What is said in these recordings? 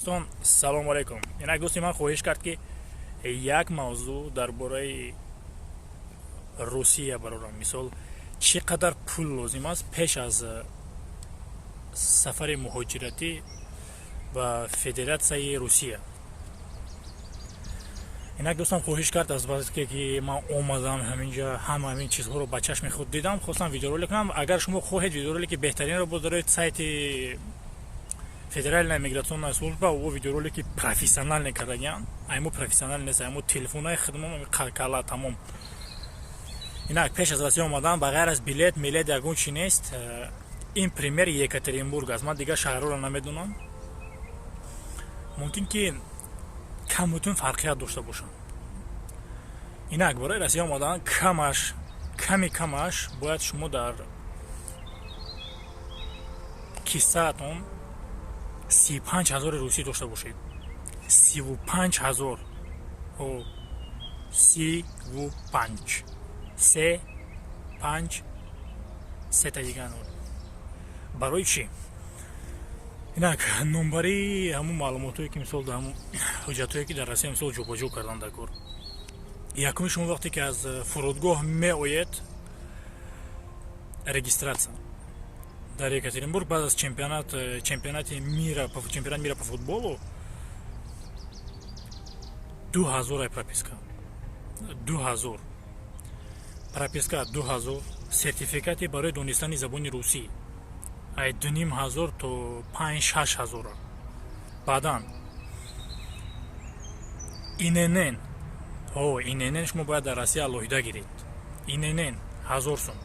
دوستان سلام علیکم. اینک دوستی من خواهش کرد که یک موضوع درباره روسیه برام مثال چقدر پول لازم است پیش از سفر مهاجرتی به فدراسیای روسیه. اینک دوستان خواهش کرد از وقتی که من اومدم همینجا همین چیزها رو با چشم خود دیدم خواستم ویدیو رول کنم. اگر شما خواهید ویدیو رولی که بهترین رو بذارید سایت فدرال میگراسیون служба او ویدیو رولی که پروفесіонал نکردن ایمو پروفесіонал نیست ایمو تلفن‌های خدمت کالا تمام. اینک پیش از رسید اومدم بغیر از بلیت میلاد یگون چی نیست. این پریمیر یکاترینبورگ است. من دیگه شهر رو نمیدونم. ممکن که کمتون فرقیت داشته باشن. اینک برای رسید اومدن کمش باید شما در کیسه‌تون 35,000 روسی داشته باشید. 35,000 او 35 سه تا دیگه برای چی؟ اینک نمبری همون معلوماتی که مثال در همون حجتایی که در روسیه مثال جابجا کردن در کار. یکم شما وقتی که از فرودگاه می آید رجیستراسیون در یکاترینبورگ بعد از چمپیونات میره по футболу 2000 прописка 2000 прописка 2000 сертификати барои донистани забони русӣ ай 2500 то 5-6,000 баъдан инн шумо бояд дар Россия алоҳида гиред. инн 1000 сум,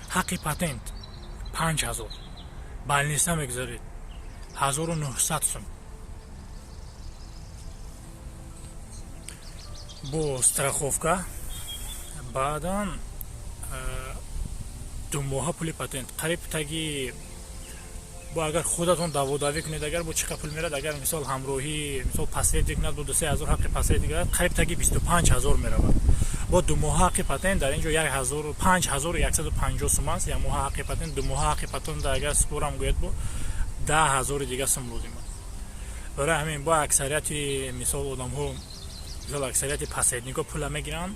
ҳаққи патент 5,000, больница мегузаред 1900 сум, бо страховка баъдан 2 моҳа пули патент қариб таги бо агар худатон даводавӣ кунед агар бо чӣ қадр пул мерад агар мисол ҳамроҳӣ мисол пасреди кунад бо 2-3,000 ҳаққи пасреди гирад қариб таги 25,000 меравад. бо 2 моҳа ҳаққи патент дар инҷо 5150 сум аст. як моҳа ҳаққи патент, 2 моҳа ҳаққи патент агар спорам гӯяд бо 10,000 дига сум лозим аст. барои ҳамин бо аксарияти мисол одамҳо мисол аксарияти пасреднико пула мегиранд,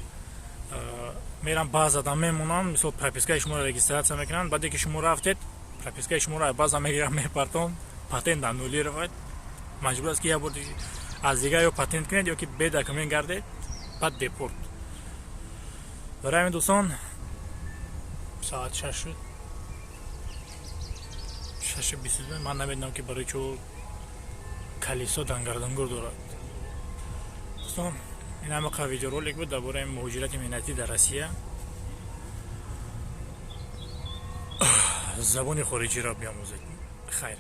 меран баъзада мемонанд, мисол пропискаи шуморо регистратсия мекунанд, баъде ки шумо рафтед пропискаи шуморо баъза мегиранд мепартон, патент дар нули равад, маҷбур аст ки як бор аз дига ё патент кунед ё ки бедокумент гардед баъд депорт. برای همین دوستان ساعت 6 شد 6:22. من نمیدونم که برای چه کلیسا دنگردنگور دارد. دوستان این همه ویدیو رولک بود درباره مهاجرت ملتی در روسیه. زبان خارجی را بیاموزید. خیر.